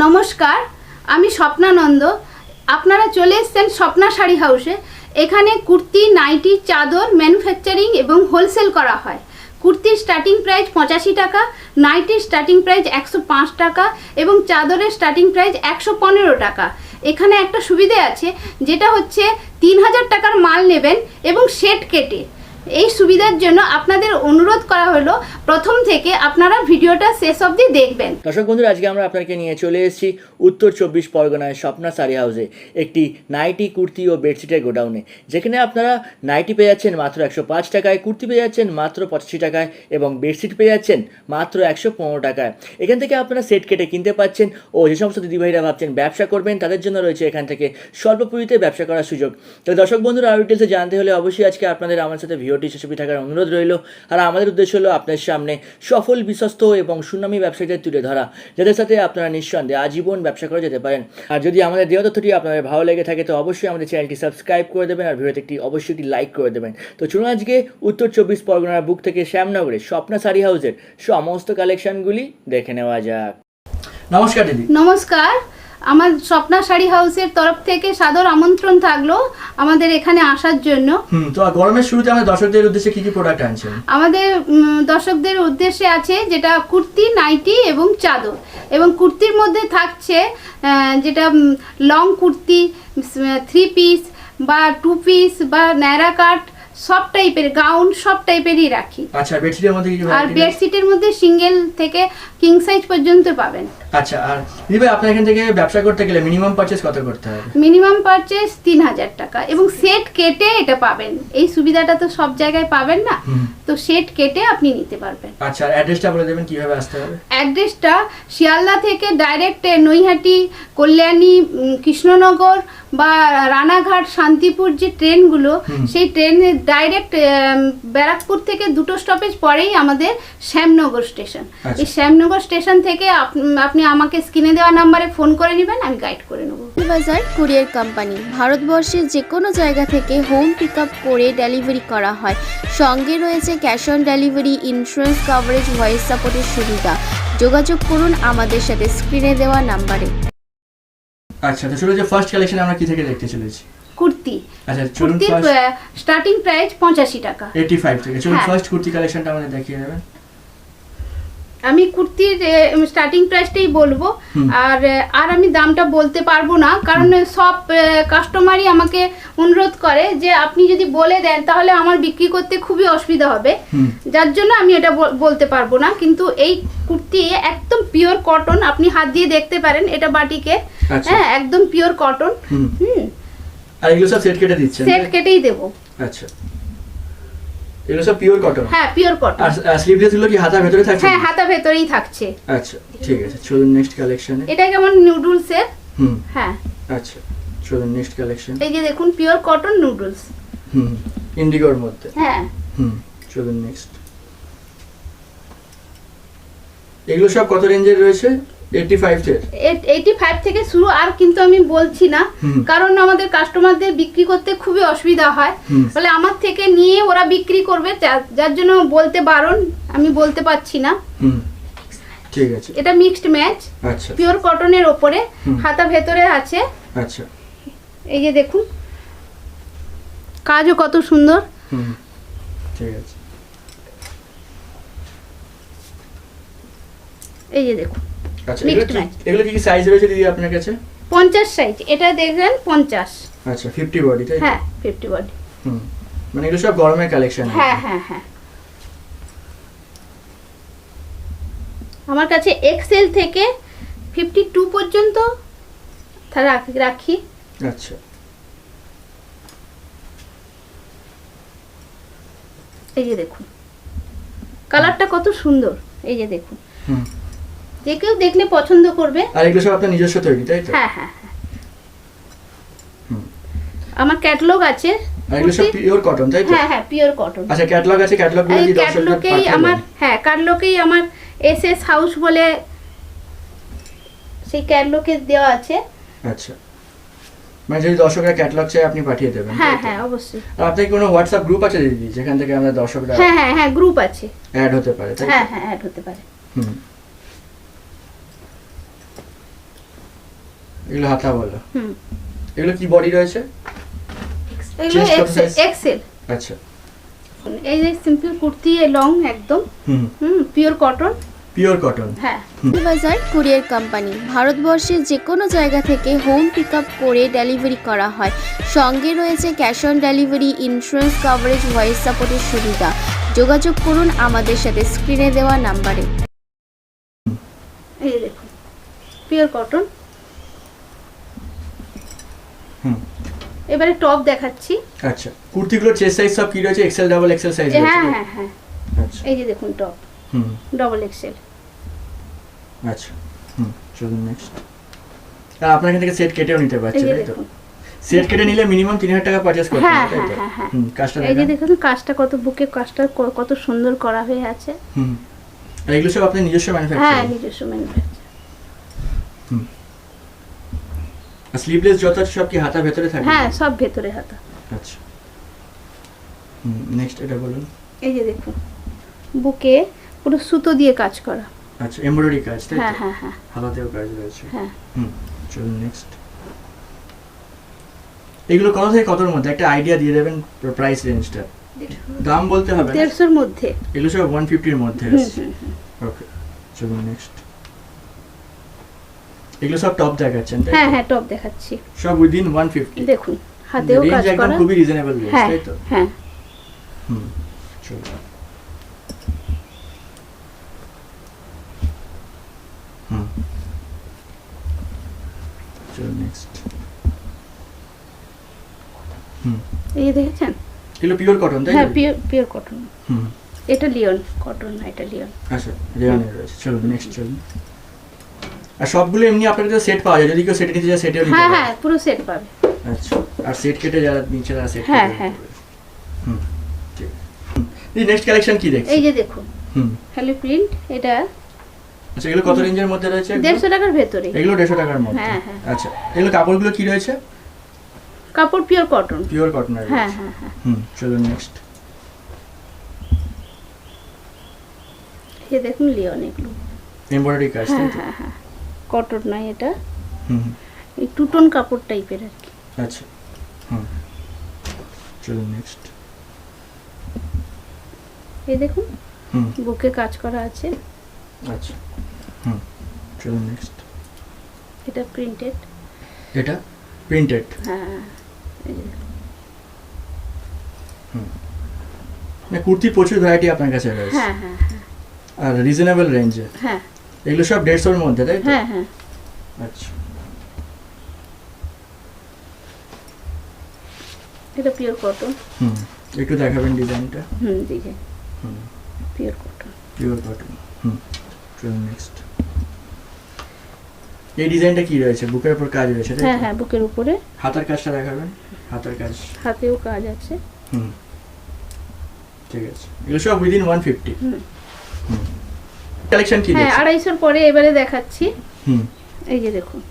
নমস্কার, আমি স্বপ্নানন্দ। আপনারা চলে এসেছেন স্বপ্না শাড়ি হাউসে। এখানে কুর্তি, নাইটি, চাদর ম্যানুফ্যাকচারিং এবং হোলসেল করা হয়। কুর্তির স্টার্টিং প্রাইস 85 টাকা, নাইটির স্টার্টিং প্রাইস 105 টাকা এবং চাদরের স্টার্টিং প্রাইস 115 টাকা। এখানে একটা সুবিধে আছে, যেটা হচ্ছে 3000 টাকার মাল নেবেন এবং সেট কেটে। এই সুবিধার জন্য আপনাদের অনুরোধ করা হলো প্রথম থেকে আপনারা ভিডিওটা শেষ অবধি দেখবেন। দর্শক বন্ধুরা, আজকে আমরা আপনাকে নিয়ে চলে এসেছি উত্তর 24 পরগনায় স্বপ্না শাড়ি হাউসে একটি নাইটি, কুর্তি ও বেডশিটের গোডাউনে, যেখানে আপনারা নাইটি পেয়ে যাচ্ছেন মাত্র 105 টাকায়, কুর্তি পেয়ে যাচ্ছেন মাত্র 85 টাকায় এবং বেডশিট পেয়ে যাচ্ছেন মাত্র 115 টাকায়। এখান থেকে আপনারা সেট কেটে কিনতে পাচ্ছেন ও যে সমস্ত দিদিভাইরা ভাবছেন ব্যবসা করবেন তাদের জন্য রয়েছে এখান থেকে স্বল্প পুঁজিতে ব্যবসা করার সুযোগ। তো দর্শক বন্ধুরা, আরও ডিটেলসে জানতে হলে অবশ্যই আজকে আপনাদের আমার সাথে ভিডিওটি শেষে থাকার অনুরোধ রইল। আর আমাদের উদ্দেশ্য হলো আপনার সামনে সফল, বিশ্বস্ত এবং সুনামী ব্যবসায়ীদের তুলে ধরা, যাদের সাথে আপনারা নিঃসন্দেহে আজীবন ব্যবসা করে যেতে পারেন। আর যদি আমাদের দেওয়া তথ্যটি আপনাদের ভালো লেগে থাকে তো অবশ্যই আমাদের চ্যানেলটি সাবস্ক্রাইব করে দেবেন আর ভিডিওতে অবশ্যই একটি লাইক করে দেবেন। তো চলুন আজকে উত্তর 24 পরগনার বুক থেকে শ্যামনগরে স্বপ্না শাড়ি হাউসের সমস্ত কালেকশনগুলি দেখে নেওয়া যাক। নমস্কার দিদি। নমস্কার, আমার স্বপ্না শাড়ি হাউসের তরফ থেকে সাদর আমন্ত্রণ থাকলো আমাদের এখানে আসার জন্য। তো গরমের শুরুতে আমাদের দর্শকদের উদ্দেশ্যে কি কি প্রোডাক্ট আনছেন? আমাদের দর্শকদের উদ্দেশ্যে আছে যেটা কুর্তি, নাইটি এবং চাদর। এবং কুর্তির মধ্যে থাকছে যেটা লং কুর্তি, 3 পিস বা 2 পিস বা ন্যাড়া কাট, সব টাইপের গাউন, সব টাইপেরই রাখি। আচ্ছা, বেডশিটের মধ্যে কি আর বেডশিটের মধ্যে সিঙ্গেল থেকে কিং সাইজ পর্যন্ত পাবেন। আচ্ছা, আর দিদি ভাই, আপনার এখান থেকে ব্যবসা করতে গেলে মিনিমাম পারচেজ কত করতে হবে? মিনিমাম পারচেজ 3000 টাকা এবং সেট কেটে এটা পাবেন। এই সুবিধাটা তো সব জায়গায় পাবেন না, তো সেট কেটে আপনি নিতে পারবেন। আচ্ছা, অ্যাড্রেসটা বলে দেবেন কিভাবে আসতে হবে? অ্যাড্রেসটা শিয়ালদা থেকে ডাইরেক্ট নৈহাটি, কল্যাণী, কৃষ্ণনগর বা রানাঘাট, শান্তিপুর যে ট্রেনগুলো, সেই ট্রেনে ডাইরেক্ট ব্যারাকপুর থেকে 2টো স্টপেজ পরেই আমাদের শ্যামনগর স্টেশন। এই শ্যামনগর স্টেশন থেকে আপনি আমাকে স্ক্রিনে দেওয়া নাম্বারে ফোন করে নেবেন, আমি গাইড করে নেব। বাজার কুরিয়ার কোম্পানি ভারতবর্ষের যে কোনো জায়গা থেকে হোম পিক আপ করে ডেলিভারি করা হয়। সঙ্গে রয়েছে cash on delivery, insurance coverage, voice সাপোর্টের সুবিধা। যোগাযোগ করুন আমাদের সাথে স্ক্রিনে দেওয়া নাম্বারে। আচ্ছা, তো শুরু যে ফার্স্ট কালেকশন আমরা কি থেকে দেখতে চলেছি? কুর্তি। আচ্ছা, চলুন স্টার্টিং প্রাইস 85 টাকা, 85 থেকে। চলুন ফার্স্ট কুর্তি কালেকশনটা আমাদের দেখিয়ে দেবেন। আমি কুর্তির স্টার্টিং প্রাইসটাই বলবো, আর আমি দামটা বলতে পারবো না, কারণ সব কাস্টমারই আমাকে অনুরোধ করে যে আপনি যদি বলে দেন তাহলে আমার বিক্রি করতে খুবই অসুবিধা হবে, যার জন্য আমি এটা বলতে পারবো না। কিন্তু এই কুর্তি একদম পিওর কটন, আপনি হাত দিয়ে দেখতে পারেন, এটা বাটিকে। হ্যাঁ, একদম পিওর কটন। আর এগুলো সব সেট কেটে দিচ্ছেন? সেট কেটেই দেবো। আচ্ছা, এগুলো সব পিওর কটন? হ্যাঁ, পিওর কটন। আর স্লিভলেস গুলো কি হাতা ভেতরে থাকছে? হ্যাঁ, হাতা ভেতরেই থাকছে। আচ্ছা, ঠিক আছে, চলুন নেক্সট কালেকশনে। এটা কেমন নুডলসের? হ্যাঁ। আচ্ছা, চলুন নেক্সট কালেকশন। এই যে দেখুন, পিওর কটন নুডলস। ইন্ডিগোর মধ্যে। হ্যাঁ। চলুন নেক্সট। এগুলো সব কত রেঞ্জের রয়েছে? 85 থেকে শুরু। আর কিন্তু আমি বলছি না, কারণ আমাদের কাস্টমারদের বিক্রি করতে খুবই অসুবিধা হয়, বলে আমার থেকে নিয়ে ওরা বিক্রি করবে, যার জন্য বলতে বারণ, আমি বলতে পারছি না। ঠিক আছে। এটা মিক্সড ম্যাচ। আচ্ছা, পিওর কটনের উপরে, হাতা ভেতরে আছে। আচ্ছা, এই যে দেখুন, কাজও কত সুন্দর। ঠিক আছে। এই যে দেখুন, আচ্ছা, এগুলো কি সাইজ রয়েছে দিদি আপনার কাছে? 50 সাইজ। এটা দেখবেন 50। আচ্ছা, 50 বডি, তাই? হ্যাঁ, 50 বডি। মানে এগুলো সব গরমের কালেকশন? হ্যাঁ হ্যাঁ হ্যাঁ। আমার কাছে এক্সেল থেকে 52 পর্যন্ত রাখি। আচ্ছা, এই যে দেখুন, কালারটা কত সুন্দর। এই যে দেখুন, যে কেউ দেখলে পছন্দ করবে। আর এগুলো সব আপনার নিজস্ব তৈরি, তাই তো? হ্যাঁ হ্যাঁ হ্যাঁ। আমার ক্যাটালগ আছে। আর এগুলো সব পিওর কটন, তাই তো? হ্যাঁ হ্যাঁ, পিওর কটন। আচ্ছা, ক্যাটালগ আছে, ক্যাটালগগুলো কি দর্শকদের পাঠাবেন? আমার, হ্যাঁ, ক্যাটালগেই আমার এসএস হাউস বলে সেই ক্যাটালগে দেওয়া আছে। আচ্ছা, মানে যদি দর্শকরা ক্যাটালগ চায় আপনি পাঠিয়ে দেবেন? হ্যাঁ হ্যাঁ, অবশ্যই। আর আপনার কোনো হোয়াটসঅ্যাপ গ্রুপ আছে দিদি, যেখান থেকে আমাদের দর্শকরা? হ্যাঁ হ্যাঁ হ্যাঁ, গ্রুপ আছে, অ্যাড হতে পারে, তাই? হ্যাঁ হ্যাঁ, অ্যাড হতে পারে। এগুলো হাতা বলো। হুম, এগুলো কি বডি রয়েছে? এগুলো Chest কত size? এক্সেল। আচ্ছা। এই যে সিম্পল কুর্তি লং একদম, হুম, পিওর কটন। Pure cotton. হ্যাঁ, বাজার কুরিয়ার কোম্পানি ভারতবর্ষের যে কোনো জায়গা থেকে হোম পিক আপ করে ডেলিভারি করা হয়। সঙ্গে রয়েছে cash on delivery, insurance coverage, voice সাপোর্টের সুবিধা। যোগাযোগ করুন আমাদের সাথে স্ক্রিনে দেওয়া নাম্বারে। এই যে দেখুন পিওর কটন। হুম, এবারে টপ দেখাচ্ছি। আচ্ছা। কুর্তিগুলোর চেস্ট সাইজ সব কি রয়েছে? এক্সেল, ডাবল এক্সেল সাইজ রয়েছে? হ্যাঁ হ্যাঁ হ্যাঁ, আচ্ছা। এই যে দেখুন টপ হুম, ডবল এক্সেল। আচ্ছা। হুম, চলুন নেক্সট। আর আপনার এখান থেকে সেট কেটেও নিতে এই পারছেন, যে তাই তো? দেখুন, সেট কেটে নিলে মিনিমাম 3000 টাকা পারচেজ করতে হ্যাঁ হবে, তাই তো? হ্যাঁ হ্যাঁ। হুম, কাজটা এই যে দেখান। দেখুন কাজটা কত, বুকে কাজটা কত সুন্দর করা হয়ে আছে। হুম, আর এগুলো সব আপনার নিজস্ব হ্যাঁ, ম্যানুফ্যাকচারিং? নিজস্ব ম্যানুফ্যাকচার। হুম, আর স্লিভলেস যত আছে সব কি হাতা ভেতরে থাকে? হ্যাঁ, সব ভেতরে হাতা। আচ্ছা। হুম, নেক্সট এটা বলুন। এই যে দেখুন বুকে পুরো সুতো দিয়ে কাজ করা। আচ্ছা, এমব্রয়ডারি কাজ, তাই হ্যাঁ তো? হ্যাঁ হ্যাঁ হাতাতেও কাজ রয়েছে। হ্যাঁ। হুম, চলুন নেক্সট। এগুলো কত থেকে কতর মধ্যে একটা আইডিয়া দিয়ে দেবেন, প্রাইস রেঞ্জটা? দাম বলতে হবে না। 150-র মধ্যে। এগুলো সব 150 এর মধ্যে হুম, আছে। হুম, হুম। ওকে, চলুন নেক্সট। এগুলো সব টপ দেখাচ্ছেন, তাই হ্যাঁ তো? হ্যাঁ, টপ দেখাচ্ছি। সব উইদিন 150। দেখুন হাতেও রেঞ্জ কাজ একদম করা। খুবই রিজনেবল রেঞ্জ, হ্যাঁ তাই তো? হ্যাঁ। হুম, চলুন। হুম, চলুন নেক্সট। হুম, এই যে দেখেছেন? এগুলো পিওর কটন, তাই হ্যাঁ, তো? Pure cotton. হুম, এটা লিওন কটন না, এটা লিওন। আচ্ছা, রেওয়ানের রয়েছে। চলুন নেক্সট, চলুন। আর সবগুলো এমনি আপনার কাছে সেট পাওয়া যায়, যদি কেউ সেট নিতে চায় সেটেও নিতে হ্যাঁ পারে? হ্যাঁ, পুরো সেট পাবে। আচ্ছা, আর সেট কেটে যারা নিচে তারা সেট হ্যাঁ, কেটে হ্যাঁ। নিতে পারে। হুম, ঠিক। নেক্সট কালেকশন কি দেখছি? এই যে দেখুন হুম, খালি প্রিন্ট। এটা আচ্ছা, এগুলো কত রেঞ্জের মধ্যে রয়েছে? 150 টাকার ভেতরে। এগুলো 150 টাকার মধ্যে? হ্যাঁ, হ্যাঁ। আচ্ছা, এগুলো কাপড়গুলো কি রয়েছে? কাপড় পিওর কটন। পিওর কটনের হ্যাঁ রয়েছে? হ্যাঁ হ্যাঁ। হুম, চলুন নেক্সট। এই যে দেখুন লিওন এগুলো। এমব্রয়ডারি কাজ, তাই হ্যাঁ তো? হ্যাঁ হ্যাঁ, কটন নয় এটা, হুম, এই টুটন কাপড় টাইপের আর কি। আচ্ছা। হুম, চলুন নেক্সট। এই দেখুন হুম, বুকে কাজ করা আছে। আচ্ছা। হুম, চলুন নেক্সট। এটা প্রিন্টেড। এটা প্রিন্টেড? হ্যাঁ, এই যে দেখুন। হুম, না কুর্তির প্রচুর ভ্যারাইটি আপনার কাছে রয়েছে, হ্যাঁ হ্যাঁ হ্যাঁ আর রিজনেবল রেঞ্জে। হ্যাঁ এগুলো সব 150 এর মধ্যে, তাই তো? হ্যাঁ হ্যাঁ। আচ্ছা। এটা পিওর কটন। হুম, একটু দেখাবেন ডিজাইনটা? ডিজাইন হুম, পিওর কটন। Pure cotton. হুম, চলুন নেক্সট। এই ডিজাইনটা কি রয়েছে? বুকের উপর কাজ রয়েছে, তাই হ্যাঁ তো? হ্যাঁ, বুকের উপরে হাতার কাজটা দেখাবেন? হাতার কাজ। হাতেও কাজ আছে। হুম, ঠিক আছে। এগুলো সব উইদিন 150? হুম। হুম, কালেকশন কি হ্যাঁ, দেখছি? 250-র পরে এবারে দেখাচ্ছি। হুম, এই যে দেখুন।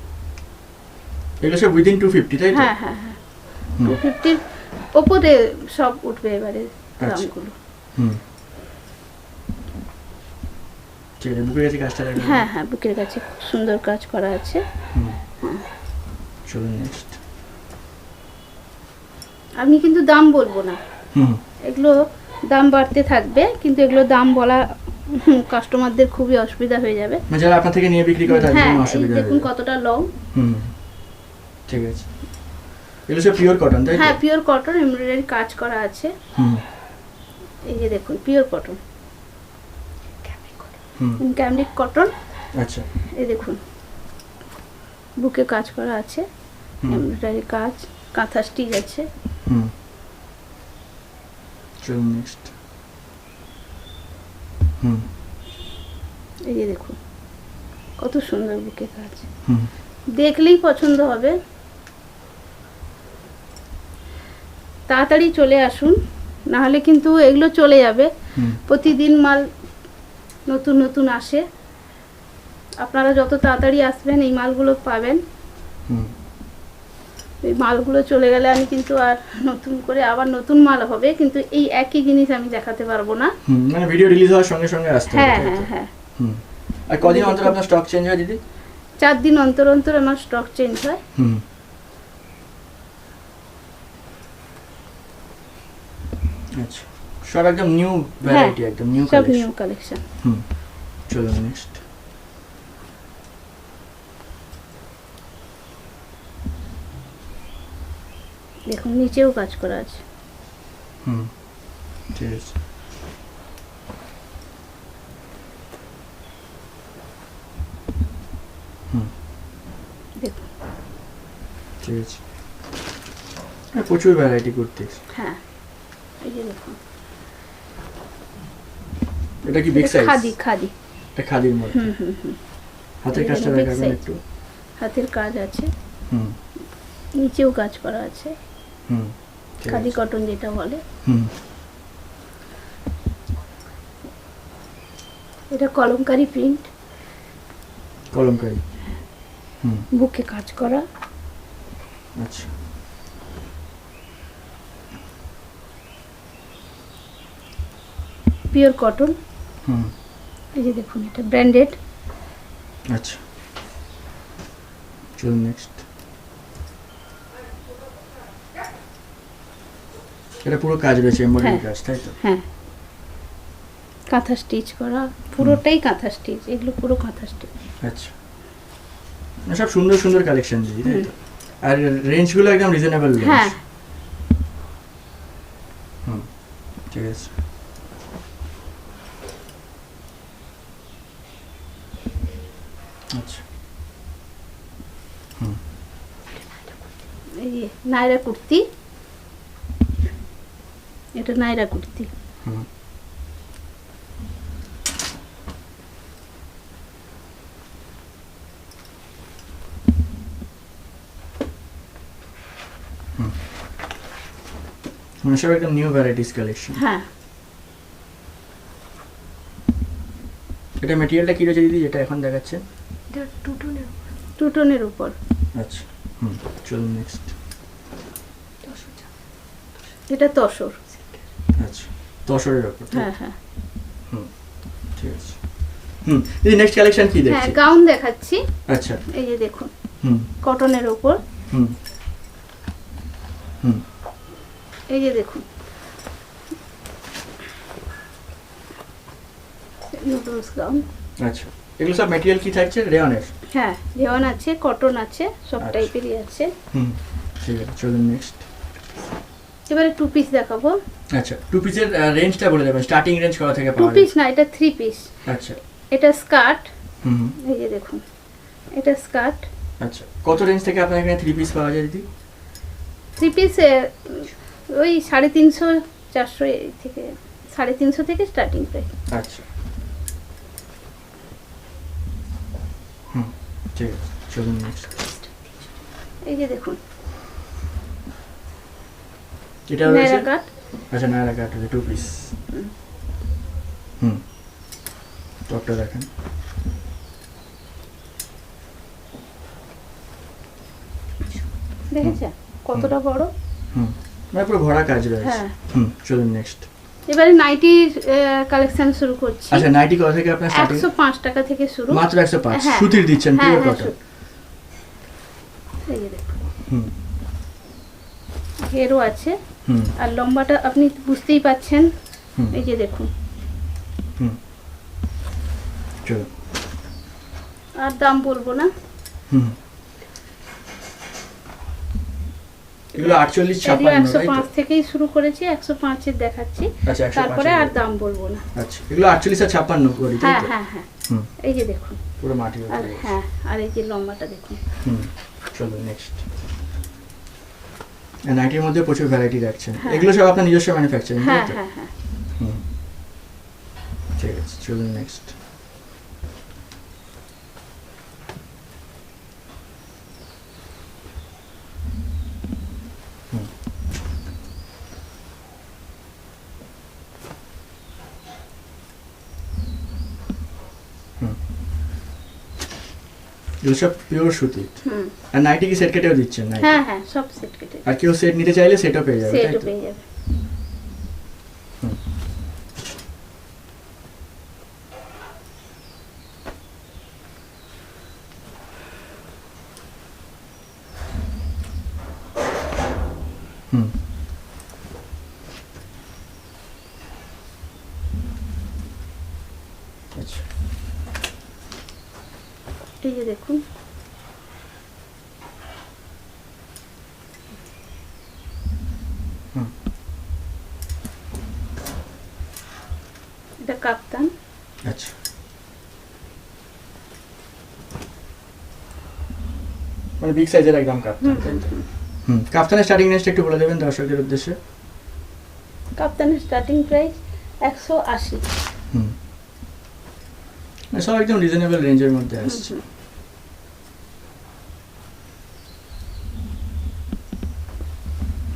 এগুলো সব উইদিন 250, তাই তো? হ্যাঁ হ্যাঁ হ্যাঁ, হুম, 250-র ওপরে সব উঠবে এবারে আচ্ছা। দামগুলো। হুম, ঠিক আছে। বুকের কাছে কাজটা দেখাবেন? হ্যাঁ হ্যাঁ, বুকের কাছে খুব সুন্দর কাজ করা আছে। হুম, চলুন নেক্সট। আমি কিন্তু দাম বলবো না, হুম, এগুলো দাম বাড়তে থাকবে, কিন্তু এগুলো দাম বলা কাস্টমারদের খুবই অসুবিধা হয়ে যাবে। মানে যারা আপনার থেকে নিয়ে বিক্রি করে তাদের হ্যাঁ, জন্য এই অসুবিধা দেখুন হবে। কতটা লং। হুম, ঠিক আছে। এগুলো সব পিওর কটন, তাই তো? হ্যাঁ, পিওর কটন, এমব্রয়ডারি কাজ করা আছে। হুম, এই যে দেখুন পিওর কটন, হুম, ক্যামরিক কটন। আচ্ছা। এই দেখুন বুকে কাজ করা আছে, হুম, এমব্রয়ডারি কাজ, কাঁথা স্টিচ আছে। হুম, চলুন নেক্সট। হুম, এই যে দেখুন কত সুন্দর বুকে কাজ, হুম, দেখলেই পছন্দ হবে। তাড়াতাড়ি চলে আসুন, না হলে কিন্তু এগুলো চলে যাবে। হুম, প্রতিদিন মাল নতুন নতুন আসে, আপনারা যত তাড়াতাড়ি আসবেন এই মালগুলো পাবেন। হুম, এই মালগুলো চলে গেলে আমি কিন্তু আর নতুন করে আবার নতুন মাল হবে, কিন্তু এই একই জিনিস আমি দেখাতে পারবো না। হুম, মানে ভিডিও রিলিজ হওয়ার সঙ্গে সঙ্গে আসতে হবে, হ্যাঁ তাই তো? হ্যাঁ হ্যাঁ, হুম, আর কদিন অন্তর আপনার স্টক চেঞ্জ হয় দিদি? 4 দিন অন্তর অন্তর আমার স্টক চেঞ্জ হয়। হুম, আচ্ছা, সব একদম নিউ ভ্যারাইটি, একদম নিউ সব কালেকশন। New collection. হুম, চলুন নেক্সট। দেখুন নিচেও কাজ করা আছে। হুম, ঠিক আছে। হুম, দেখুন ঠিক আছে। প্রচুর ভ্যারাইটি কুর্তি। হ্যাঁ, এই যে দেখুন এটা কি বিগ সাইজ? খাদি খাদি। এটা খাদির মধ্যে। হুম হুম হুম। হাতের এটা কাজটা big দেখাবেন size। একটু। হাতের কাজ আছে, হুম নিচেও কাজ করা আছে, হুম, ঠিক খাদি আছে। কটন যেটা বলে। হুম, এটা কলমকারি প্রিন্ট, কলমকারি। হুম, বুকে কাজ করা। আচ্ছা। Pure cotton. হুম, এই যে দেখুন এটা ব্র্যান্ডেড। আচ্ছা, চলুন নেক্সট। এটা পুরো কাজ রয়েছে, এমব্রয়ডারি হ্যাঁ। কাজ, তাই তো? হ্যাঁ, কাঁথা স্টিচ করা, পুরোটাই কাঁথা স্টিচ, এগুলো পুরো কাঁথা স্টিচ। আচ্ছা, না, সব সুন্দর সুন্দর কালেকশন দিই, তাই তো? আর রেঞ্জগুলো একদম রিজনেবল রেঞ্জ। হ্যাঁ, হুম, ঠিক আছে। আচ্ছা, হুম, এই যে নায়রা কুর্তি, এটা নায়রা কুর্তি। হুম, হুম, মানে সব একদম নিউ ভ্যারাইটিস কালেকশন। হ্যাঁ, এটা মেটেরিয়ালটা কি রয়েছে দিদি, যেটা এখন দেখাচ্ছেন? এটা টু টোনের উপর। আচ্ছা, হুম, চলুন নেক্সট। এটা তসর। আচ্ছা, তসরের ওপর, তাই তো? হ্যাঁ হ্যাঁ হুম, ঠিক আছে। হুম, দিদি নেক্সট কালেকশন কি হ্যাঁ, দেখছি? গাউন দেখাচ্ছি। আচ্ছা, এই যে দেখুন হুম কটনের উপর। হুম হুম, এই যে দেখুন নুডলস গাউন। আচ্ছা, এগুলো সব মেটেরিয়াল কি থাকছে? রেয়নের? হ্যাঁ, রেওয়ান আছে, কটন আছে, সব আচ্ছা। টাইপেরই আছে। হুম, ঠিক আছে, চলুন নেক্সট। এবারে টু পিস দেখাবো। আচ্ছা, টু পিসের রেঞ্জটা বলে দেবেন, স্টার্টিং রেঞ্জ কত থেকে টু পাওয়া পিস যায়? না, এটা থ্রি পিস। আচ্ছা, এটা স্কার্ট। হুম হুম, এই যে দেখুন এটা স্কার্ট। আচ্ছা, কত রেঞ্জ থেকে আপনার এখানে থ্রি পিস পাওয়া যায় দিদি? থ্রি পিসে ওই 350 400 এই থেকে 350 থেকে স্টার্টিং প্রাইস। আচ্ছা, হুম, ঠিক আছে, চলুন নেক্সট। এই যে দেখুন এটা নায়রা রয়েছে? কাট। আচ্ছা, নায়রা কাট আছে, টু পিস। হুম, টপটা দেখেন। দেখেছেন কতটা বড়? হুম, মানে পুরো ভরা কাজ রয়েছে। হ্যাঁ। হুম, চলুন নেক্সট। এবারে নাইটির কালেকশন শুরু করছি। আচ্ছা, নাইটি কত থেকে আপনার স্টার্টিং? 105 টাকা থেকে শুরু। মাত্র 105? হ্যাঁ। সুতির দিচ্ছেন, হ্যাঁ, পিওর হ্যাঁ, কটন? এই যে দেখুন হুম ঘেরও আছে, হুম আর লম্বাটা আপনি বুঝতেই পাচ্ছেন। হুম এই যে দেখুন, হুম, চলো। আর দাম বলবো না। হুম, এগুলো 48 যদিও 56, তাই তো? 105 থেকেই শুরু করেছি, 105 এর দেখাচ্ছি, আচ্ছা, 105 তারপরে এর আর মধ্যে। দাম বলবো না। আচ্ছা, এগুলো 48 আর 56 করি, তাই হ্যাঁ তো? হ্যাঁ হ্যাঁ, হুম, এই যে দেখুন, পুরো মাটির আর উপরে। হ্যাঁ, আর এই যে লম্বাটা দেখুন। হুম, চলো নেক্সট। নাইটির মধ্যে প্রচুর ভ্যারাইটি রাখছেন, হ্যাঁ। এগুলো সব আপনার নিজস্ব ম্যানুফ্যাকচারিং, তাই হ্যাঁ তো? হ্যাঁ হ্যাঁ, হুম, ঠিক আছে, চলুন নেক্সট। এগুলো সব পিওর সুতি। হুম, আর নাইটি কি সেট কেটেও দিচ্ছেন? নাইটি হ্যাঁ হ্যাঁ, সব সেট কেটে আর কেউ সেট নিতে চাইলে সেটও পেয়ে যাবে, তাই সেটও তো? পেয়ে যাবে। হুম আচ্ছা এই যে দেখুন, হুম এটা কাপ্তান। আচ্ছা মানে বিগ সাইজের একদম কাপ্তান, তাই তো? হুম কাপ্তানের স্টার্টিং রেঞ্জটা একটু বলে দেবেন দর্শকদের উদ্দেশ্যে। কাপ্তানের স্টার্টিং প্রাইস 180। হুম মানে সব একদম রিজনেবল রেঞ্জের মধ্যে আসছে।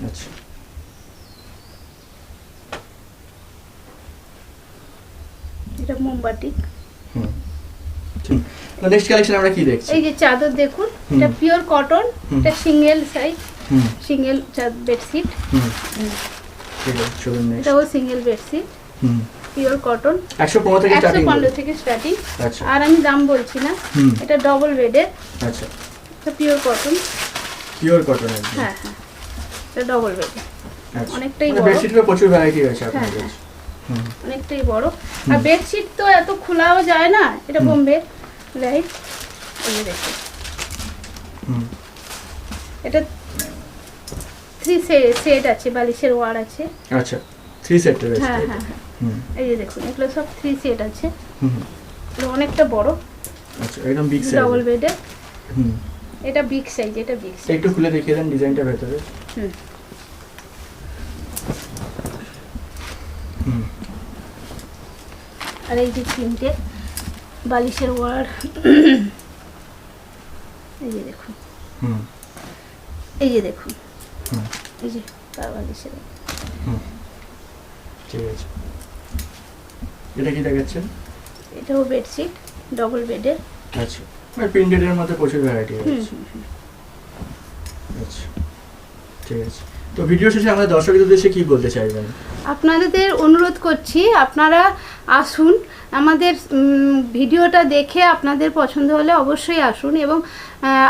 আচ্ছা এটা মোমবাটি। হুম ঠিক। তো নেক্সট কালেকশন আমরা কি দেখছি? এই যে চাদর দেখুন, হুম। এটা পিওর কটন, হুম। এটা সিঙ্গেল সাইজ, হুম সিঙ্গেল বেডশিট। হুম ঠিক আছে চলুন নেক্সট। এটাও সিঙ্গেল বেডশিট, হুম পিওর কটন, 115 থেকে স্টার্টিং। 115 থেকে স্টার্টিং। আচ্ছা আর আমি দাম বলছি না, হুম এটা ডবল বেডের, আচ্ছা এটা পিওর কটন। পিওর কটন একদম। হ্যাঁ হ্যাঁ, এটা ডবল বেডের, আচ্ছা অনেকটাই মানে বড়। বেডশিটেরও প্রচুর ভ্যারাইটি রয়েছে আপনার হ্যাঁ, কাছে। হুম অনেকটাই বড়। আর বেডশিট তো এত খোলাও যায় না, এটা হুম। বোম্বে রাইট। এই যে দেখুন, হুম এটা 3 সেট আছে, বালিশের ওয়ার আছে। আচ্ছা 3 সেট রয়েছে। হ্যাঁ তাই তো? হ্যাঁ হ্যাঁ, হুম এই যে দেখুন, এগুলো সব 3 সেট আছে। হুম এটা অনেকটা বড়, আচ্ছা একদম বিগ সাইজ। ডবল বেডের। হুম এটা বিগ সাইজ, এটা বিগ সাইজ। একটু খুলে দেখিয়ে দেন ডিজাইনটা ভেতরে। হুম। হুম আর এই যে 3টে বালিশের ওয়ার। এই যে দেখুন, হুম এই যে দেখুন, হুম এই যে তার বালিশের ওয়ার। হুম ঠিক আছে। এটা কি দেখাচ্ছেন? এটাও বেডশিট, ডবল বেডের। আচ্ছা মানে প্রিন্টেডের মধ্যে প্রচুর ভ্যারাইটি হুম রয়েছে। হুম হুম। আচ্ছা ঠিক আছে। তো ভিডিও শেষে আমাদের দর্শকদের উদ্দেশ্যে কি বলতে চাইবেন? আপনাদের অনুরোধ করছি, আপনারা আসুন, আমাদের ভিডিওটা দেখে আপনাদের পছন্দ হলে অবশ্যই আসুন, এবং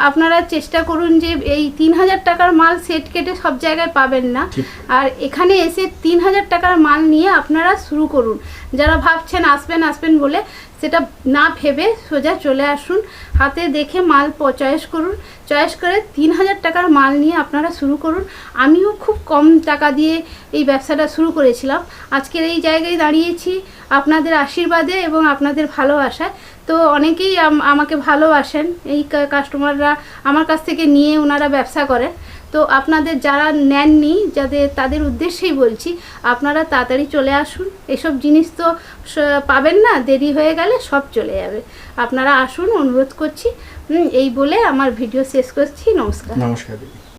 আপনারা চেষ্টা করুন যে এই 3000 টাকার মাল সেট কেটে সব জায়গায় পাবেন না। ঠিক। আর এখানে এসে 3000 টাকার মাল নিয়ে আপনারা শুরু করুন। যারা ভাবছেন আসবেন বলে, সেটা না ভেবে সোজা চলে আসুন, হাতে দেখে মাল চয়েস করুন, চয়েস করে 3000 টাকার মাল নিয়ে আপনারা শুরু করুন। আমিও খুব কম টাকা দিয়ে এই ব্যবসাটা শুরু করেছিলাম, আজকের এই জায়গায় দাঁড়িয়েছি আপনাদের আশীর্বাদে এবং আপনাদের ভালোবাসায়। তো অনেকেই আমাকে ভালোবাসেন, এই কাস্টমাররা আমার কাছ থেকে নিয়ে ওনারা ব্যবসা করেন। তো আপনাদের যারা নেননি, তাদের উদ্দেশ্যেই বলছি, আপনারা তাড়াতাড়ি চলে আসুন। এসব জিনিস তো পাবেন না, দেরি হয়ে গেলে সব চলে যাবে। আপনারা আসুন, অনুরোধ করছি। এই বলে আমার ভিডিও শেষ করছি। নমস্কার। নমস্কার দিদি।